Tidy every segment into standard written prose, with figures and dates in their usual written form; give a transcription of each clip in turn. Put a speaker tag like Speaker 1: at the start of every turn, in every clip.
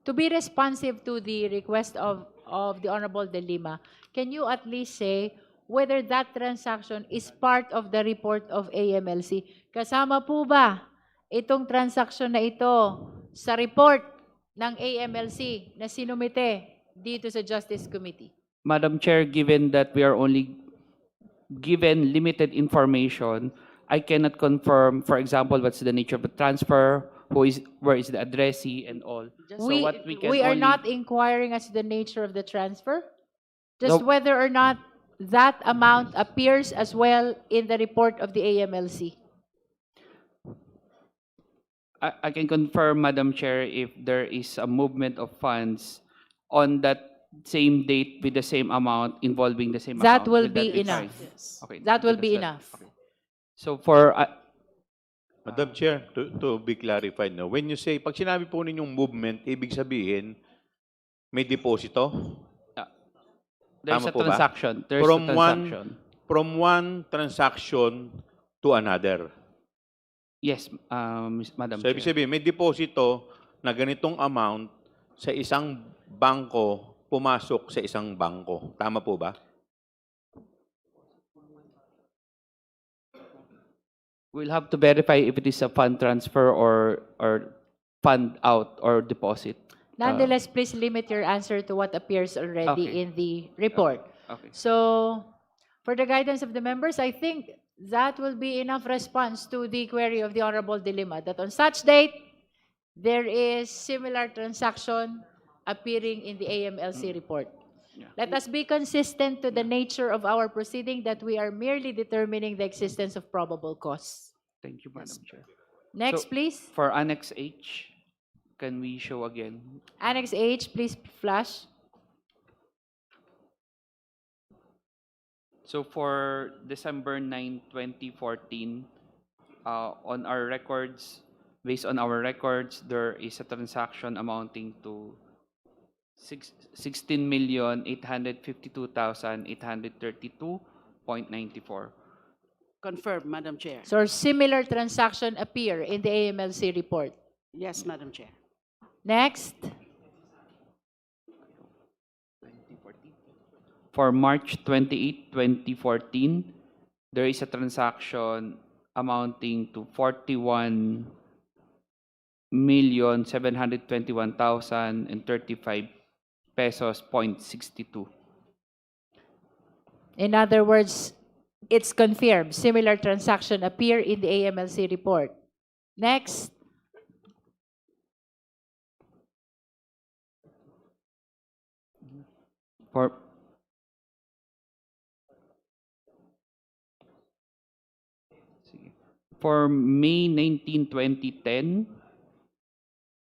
Speaker 1: To be responsive to the request of the Honorable De Lima, can you at least say whether that transaction is part of the report of AMLC? Kasama po ba itong transaction na ito sa report ng AMLC na sinumite dito sa Justice Committee?
Speaker 2: Madam Chair, given that we are only given limited information, I cannot confirm, for example, what's the nature of the transfer, where is the addressee, and all. So what we can
Speaker 1: We are
Speaker 2: only,
Speaker 1: not inquiring as to the nature of the transfer, just
Speaker 2: No.
Speaker 1: whether or not that amount appears as well in the report of the AMLC.
Speaker 2: I can confirm, Madam Chair, if there is a movement of funds on that same date with the same amount involving the same
Speaker 1: That
Speaker 2: account.
Speaker 1: will
Speaker 2: Will
Speaker 1: be
Speaker 2: fine?
Speaker 1: enough.
Speaker 3: Yes.
Speaker 2: Okay.
Speaker 1: That will
Speaker 2: let us
Speaker 1: be
Speaker 2: let-
Speaker 1: enough.
Speaker 2: okay. So for
Speaker 4: Madam Chair, to be clarified, no? When you say, pag sinabi po ninyong movement, ibig sabihin, may deposito?
Speaker 2: there's
Speaker 4: Tama
Speaker 2: a
Speaker 4: po ba?
Speaker 2: transaction. There's a
Speaker 4: From
Speaker 2: transaction.
Speaker 4: From one transaction to another.
Speaker 2: Yes, Madam
Speaker 4: So, ibig
Speaker 2: Chair.
Speaker 4: sabihin, may deposito na ganitong amount sa isang bangko, pumasok sa isang bangko. Tama po ba?
Speaker 2: We'll have to verify if it is a fund transfer or fund out or deposit.
Speaker 1: Nonetheless, please limit your answer to what appears already
Speaker 2: Okay.
Speaker 1: in the report.
Speaker 2: Okay.
Speaker 1: So, for the guidance of the members, I think that will be enough response to the query of the Honorable De Lima, that on such date, there is similar transaction appearing in the AMLC report.
Speaker 2: Yeah.
Speaker 1: Let us be consistent to the nature of our proceeding, that we are merely determining the existence of probable cause.
Speaker 2: Thank you, Madam Chair.
Speaker 1: Next,
Speaker 2: So-
Speaker 1: please.
Speaker 2: For Annex H, can we show again?
Speaker 1: Annex H, please flash.
Speaker 2: So for December 9, 2014, on our records, based on our records, there is a transaction amounting to 16,852,832.94.
Speaker 3: Confirm, Madam Chair.
Speaker 1: So similar transaction appear in the AMLC report.
Speaker 3: Yes, Madam Chair.
Speaker 1: Next.
Speaker 2: For March 28, 2014, there is a transaction amounting to 41,721,035 pesos, 0.62.
Speaker 1: In other words, it's confirmed. Similar transaction appear in the AMLC report. Next.
Speaker 2: For Sige. For May 19, 2010,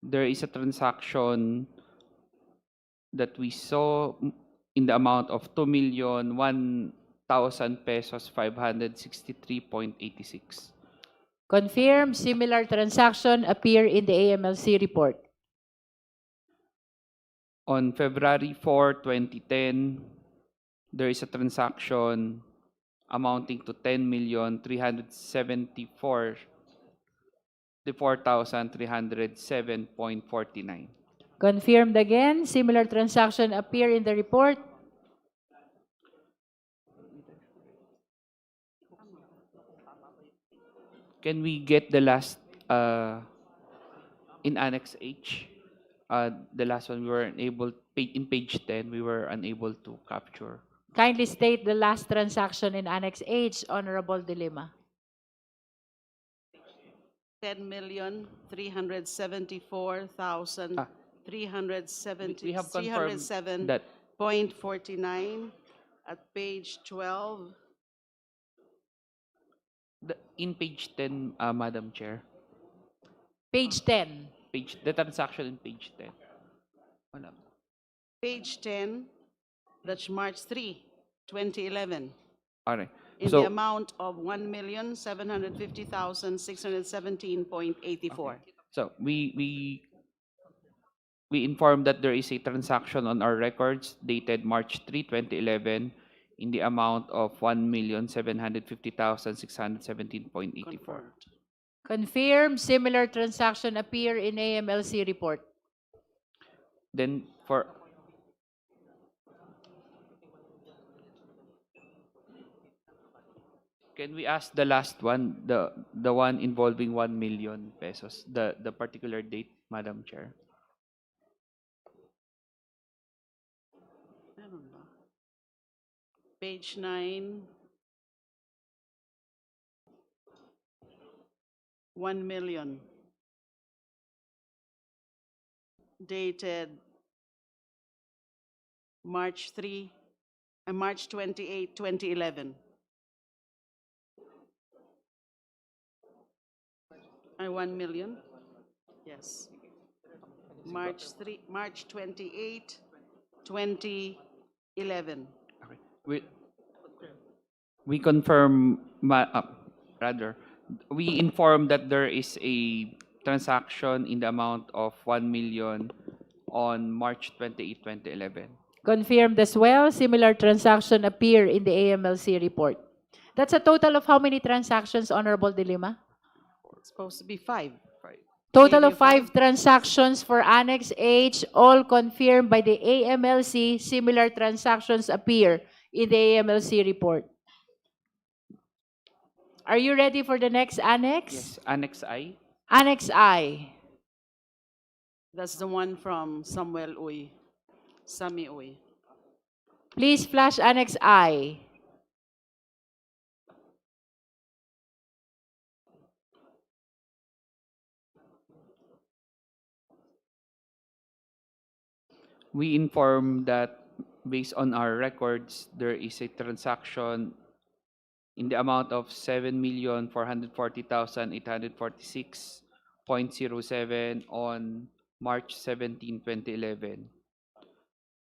Speaker 2: there is a transaction that we saw in the amount of 2,001,000 pesos, 563.86.
Speaker 1: Confirm. Similar transaction appear in the AMLC report.
Speaker 2: On February 4, 2010, there is a transaction amounting to 10,374,307.49.
Speaker 1: Confirmed again. Similar transaction appear in the report.
Speaker 2: Can we get the last in Annex H? The last one we were unable, in page 10, we were unable to capture.
Speaker 1: Kindly state the last transaction in Annex H, Honorable De Lima.
Speaker 3: 10,374,370
Speaker 2: We have confirmed
Speaker 3: 307.49
Speaker 2: that
Speaker 3: at page 12.
Speaker 2: in page 10, Madam Chair,
Speaker 1: Page 10.
Speaker 2: the transaction in page 10. Wala.
Speaker 3: Page 10, that's March 3, 2011,
Speaker 2: Alright.
Speaker 3: in
Speaker 2: So-
Speaker 3: the amount of 1,750,617.84.
Speaker 2: So we inform that there is a transaction on our records dated March 3, 2011 in the amount of 1,750,617.84.
Speaker 3: Confirmed.
Speaker 1: Confirm. Similar transaction appear in AMLC report.
Speaker 2: Then for can we ask the last one, the one involving 1 million pesos, the particular date, Madam Chair?
Speaker 3: Meron ba? Page 9, 1 million. Dated March 28, 2011. Ay, 1 million? Yes. March 28, 2011.
Speaker 2: Okay. We confirm, rather, we inform that there is a transaction in the amount of 1 million on March 28, 2011.
Speaker 1: Confirmed as well, similar transaction appear in the AMLC report. That's a total of how many transactions, Honorable De Lima?
Speaker 3: It's supposed to be 5.
Speaker 1: Total
Speaker 3: Maybe
Speaker 1: of 5 transactions for Annex H, all confirmed by the AMLC. Similar transactions appear in the AMLC report. Are you ready for the next annex?
Speaker 2: Yes, Annex I.
Speaker 1: Annex I.
Speaker 3: That's the one from Samuel Uy, Sami Uy.
Speaker 1: Please flash Annex I.
Speaker 2: We inform that based on our records, there is a transaction in the amount of 7,440,846.07 on March 17, 2011.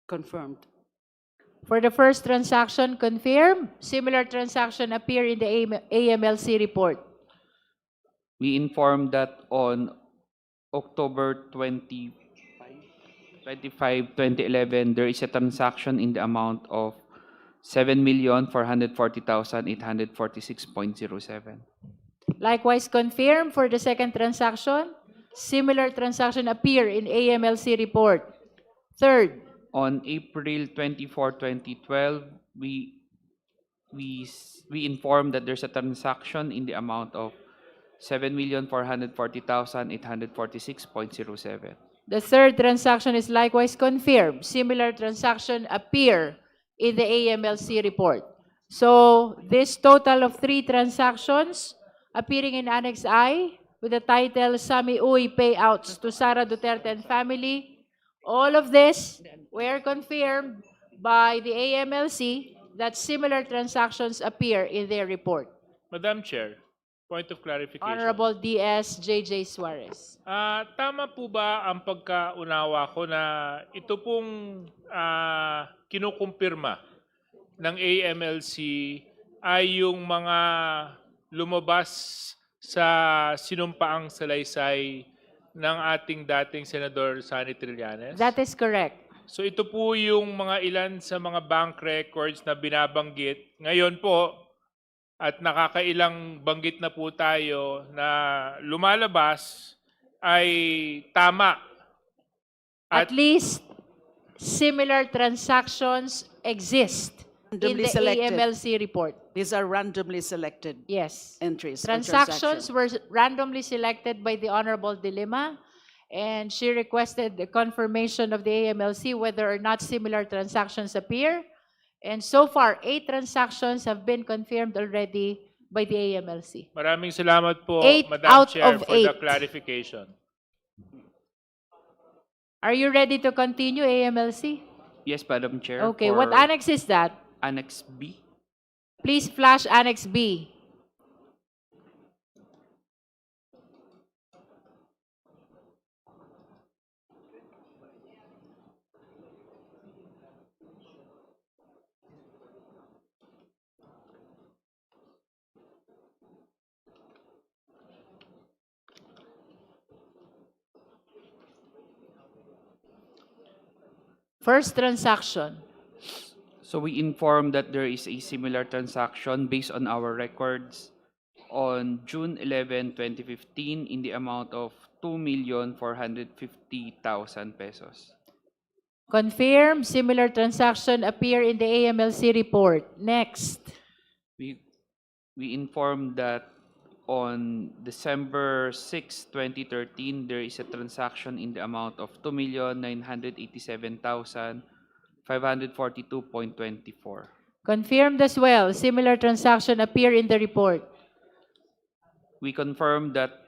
Speaker 3: Confirmed.
Speaker 1: For the first transaction, confirmed. Similar transaction appear in the AMLC report.
Speaker 2: We inform that on October 25, 2011, there is a transaction in the amount of 7,440,846.07.
Speaker 1: Likewise, confirmed for the second transaction. Similar transaction appear in AMLC report. Third,
Speaker 2: On April 24, 2012, we inform that there's a transaction in the amount of 7,440,846.07.
Speaker 1: the third transaction is likewise confirmed. Similar transaction appear in the AMLC report. So this total of 3 transactions appearing in Annex I with the title Sami Uy Payouts to Sara Duterte and Family. All of this were confirmed by the AMLC that similar transactions appear in their report.
Speaker 5: Madam Chair, point of clarification.
Speaker 1: Honorable DS J.J. Suarez.
Speaker 5: Tama po ba ang pagkaunawa ko na ito pong kinukumpirma ng AMLC ay yung mga lumabas sa sinumpaang salaysay ng ating dating Senador Sonny Trillanes?
Speaker 1: That is correct.
Speaker 5: So ito po yung mga ilan sa mga bank records na binabanggit. Ngayon po, at nakakailang banggit na po tayo na lumalabas ay tama.
Speaker 1: At least similar transactions exist in
Speaker 3: Randomly
Speaker 1: the
Speaker 3: selected.
Speaker 1: AMLC report.
Speaker 3: These are randomly selected
Speaker 1: Yes.
Speaker 3: entries. or
Speaker 1: Transactions were randomly selected by the Honorable De Lima, and she requested the confirmation of the AMLC whether or not similar transactions appear. And so far, 8 transactions have been confirmed already by the AMLC.
Speaker 5: Maraming salamat po,
Speaker 1: 8
Speaker 5: Madam
Speaker 1: out
Speaker 5: Chair,
Speaker 1: of
Speaker 5: for the
Speaker 1: 8.
Speaker 5: clarification.
Speaker 1: Are you ready to continue, AMLC?
Speaker 2: Yes, Madam Chair.
Speaker 1: Okay,
Speaker 2: for
Speaker 1: what annex is that?
Speaker 2: Annex B.
Speaker 1: Please flash Annex B. First transaction.
Speaker 2: So we inform that there is a similar transaction based on our records on June 11, 2015 in the amount of 2,450,000 pesos.
Speaker 1: Confirmed, similar transaction appear in the AMLC report. Next.
Speaker 2: We informed that on December 6, 2013, there is a transaction in the amount of 2,987,542.24.
Speaker 1: Confirmed as well, similar transaction appear in the report.
Speaker 2: We confirmed that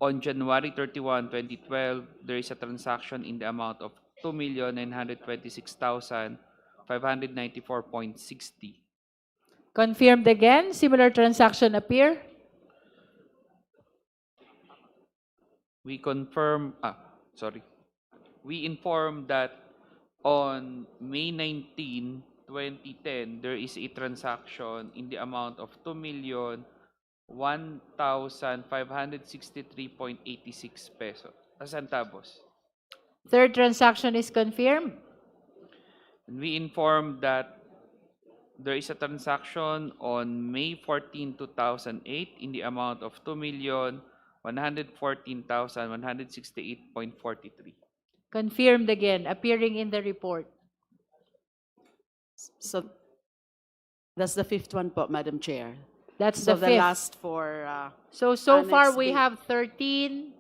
Speaker 2: on January 31, 2012, there is a transaction in the amount of 2,926,594.60.
Speaker 1: Confirmed again, similar transaction appear.
Speaker 2: We informed that on May 19, 2010, there is a transaction in the amount of 2,001,563.86 pesos, centavos.
Speaker 1: Third transaction is confirmed.
Speaker 2: And we informed that there is a transaction on May 14, 2008 in the amount of 2,114,168.43.
Speaker 1: Confirmed again, appearing in the report.
Speaker 3: So that's the fifth one po, Madam Chair.
Speaker 1: That's
Speaker 3: So
Speaker 1: the
Speaker 3: the
Speaker 1: fifth.
Speaker 3: last for,
Speaker 1: So
Speaker 3: Annex
Speaker 1: far we
Speaker 3: B.
Speaker 1: have 13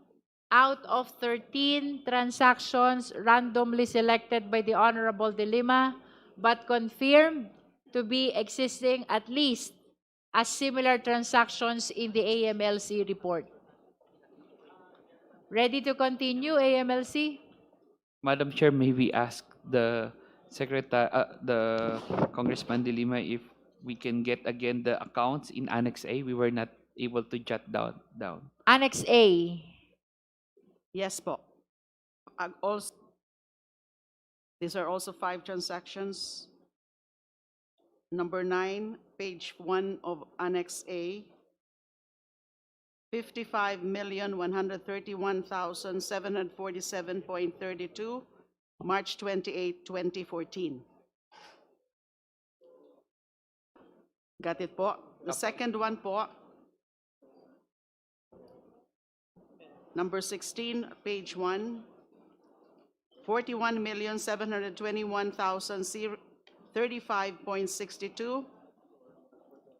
Speaker 1: out of 13 transactions randomly selected by the Honorable De Lima, but confirmed to be existing at least as similar transactions in the AMLC report. Ready to continue, AMLC?
Speaker 2: Madam Chair, may we ask the the Congressman De Lima if we can get again the accounts in Annex A? We were not able to jot down.
Speaker 1: Annex A.
Speaker 3: yes po. Also, these are also 5 transactions. Number 9, page 1 of Annex A, 55,131,747.32, March 28, 2014. Got it po? The second one po, number 16, page 1, 41,721,035.62,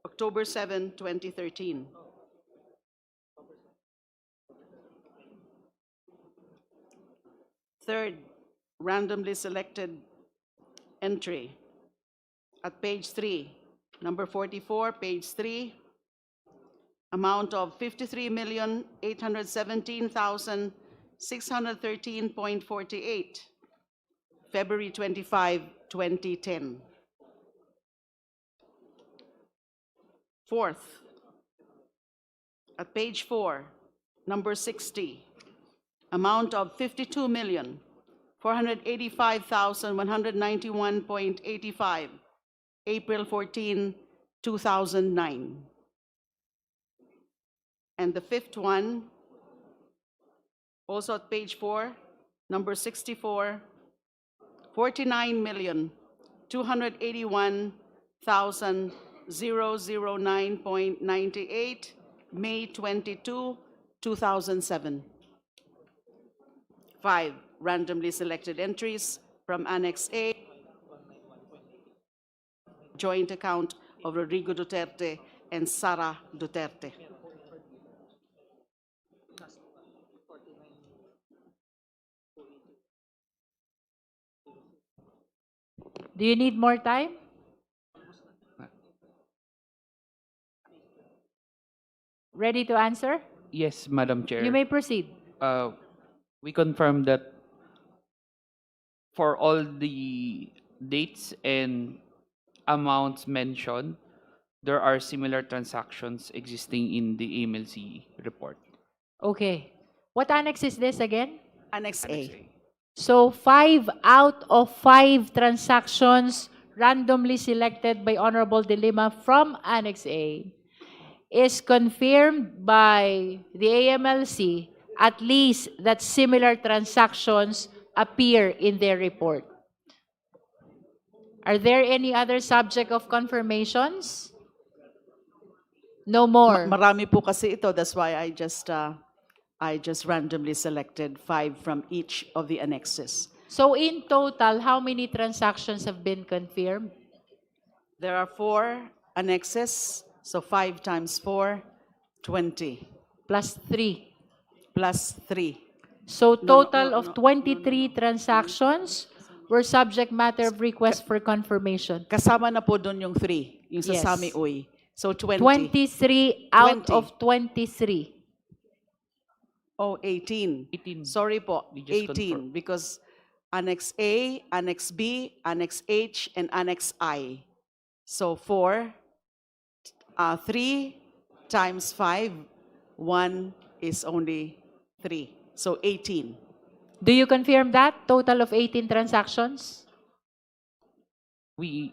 Speaker 3: October 7, 2013. Third, randomly selected entry at page 3, number 44, page 3, amount of 53,817,613.48, February 25, 2010. Fourth, at page 4, number 60, amount of 52,485,191.85, April 14, 2009. And the fifth one, also at page 4, number 64, 49,281,009.98, May 22, 2007. 5 randomly selected entries from Annex A, joint account of Rodrigo Duterte and Sara Duterte.
Speaker 1: Do you need more time? Ready to answer?
Speaker 2: Yes, Madam Chair.
Speaker 1: You may proceed.
Speaker 2: We confirm that for all the dates and amounts mentioned, there are similar transactions existing in the AMLC report.
Speaker 1: Okay. What annex is this again?
Speaker 3: Annex A.
Speaker 1: So 5 out of 5 transactions randomly selected by Honorable De Lima from Annex A is confirmed by the AMLC at least that similar transactions appear in their report. Are there any other subject of confirmations? No more.
Speaker 3: Marami po kasi ito, that's why I just randomly selected 5 from each of the annexes.
Speaker 1: So in total, how many transactions have been confirmed?
Speaker 3: There are 4 annexes, so 5 times 4, 20,
Speaker 1: Plus 3.
Speaker 3: plus 3.
Speaker 1: So
Speaker 3: No, no,
Speaker 1: total
Speaker 3: no,
Speaker 1: of
Speaker 3: no,
Speaker 1: 23 transactions were subject matter of request for confirmation.
Speaker 3: Kasama na po doon yung 3, yung sa
Speaker 1: Yes.
Speaker 3: Sami Uy. So 20.
Speaker 1: 23 out
Speaker 3: 20.
Speaker 1: of 23.
Speaker 3: Oh, 18.
Speaker 2: 18.
Speaker 3: Sorry po,
Speaker 2: We just
Speaker 3: 18 because Annex A, Annex B, Annex H, and Annex I. So 4, 3 times 5, 1 is only 3. So 18.
Speaker 1: Do you confirm that? Total of 18 transactions?
Speaker 2: We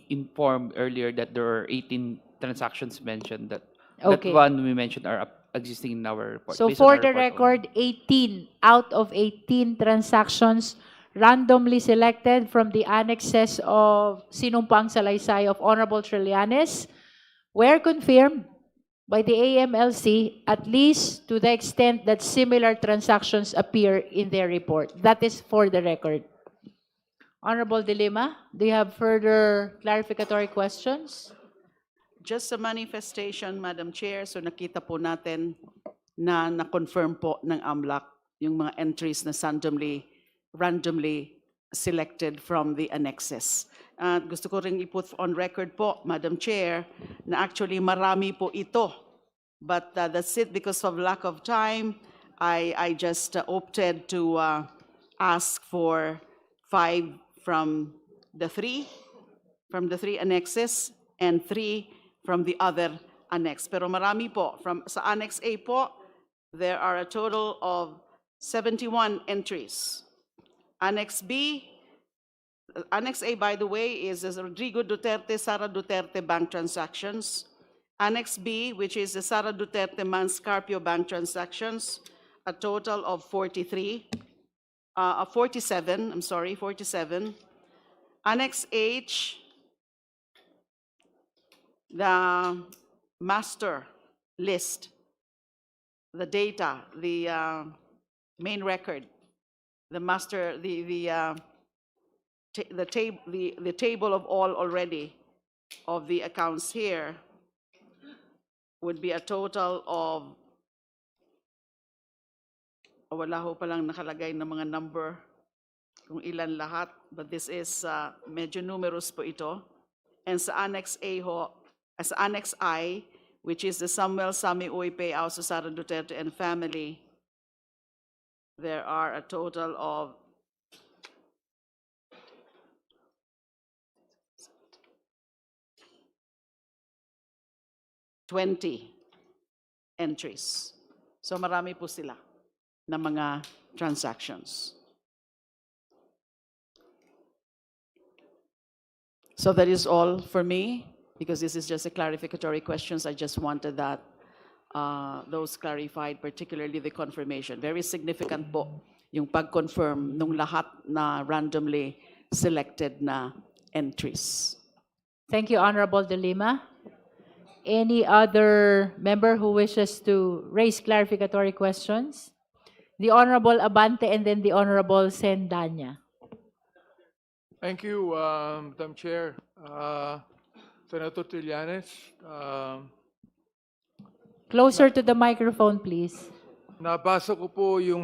Speaker 2: informed earlier that there are 18 transactions mentioned that
Speaker 1: Okay.
Speaker 2: that one we mentioned are existing in our report.
Speaker 1: So
Speaker 2: based on
Speaker 1: for
Speaker 2: our
Speaker 1: the
Speaker 2: report
Speaker 1: record, 18 out of 18 transactions randomly selected from the annexes of Sinumpang Salaysay of Honorable Trillanes were confirmed by the AMLC at least to the extent that similar transactions appear in their report. That is for the record. Honorable De Lima, do you have further clarificatory questions?
Speaker 3: Just a manifestation, Madam Chair. So nakita po natin na na-confirm po ng AMLAC yung mga entries na randomly selected from the annexes. At gusto ko ring i-put on record po, Madam Chair, na actually marami po ito. But that's it, because of lack of time, I just opted to ask for 5 from the 3 annexes and 3 from the other annex. Pero marami po. Sa Annex A po, there are a total of 71 entries. Annex B, Annex A, by the way, is Rodrigo Duterte, Sara Duterte bank transactions. Annex B, which is the Sara Duterte Manscarpio bank transactions, a total of 47. Annex H, the master list, the data, the main record, the master, the table of all already of the accounts here would be a total of, wala ho palang nakalagay na mga number kung ilan lahat, but this is medyo numerous po ito. And sa Annex A ho, as Annex I, which is the Samuel Sami Uy payout to Sara Duterte and family, there are a total of 20 entries. So marami po sila na mga transactions. So that is all for me, because this is just a clarificatory questions. I just wanted that those clarified, particularly the confirmation. Very significant po yung pag-confirm nung lahat na randomly selected na entries.
Speaker 1: Thank you, Honorable De Lima. Any other member who wishes to raise clarificatory questions? The Honorable Abante and then the Honorable Sendanya.
Speaker 6: Thank you, Madam Chair. Senator Trillanes,
Speaker 1: Closer to the microphone, please.
Speaker 6: nabasa ko po yung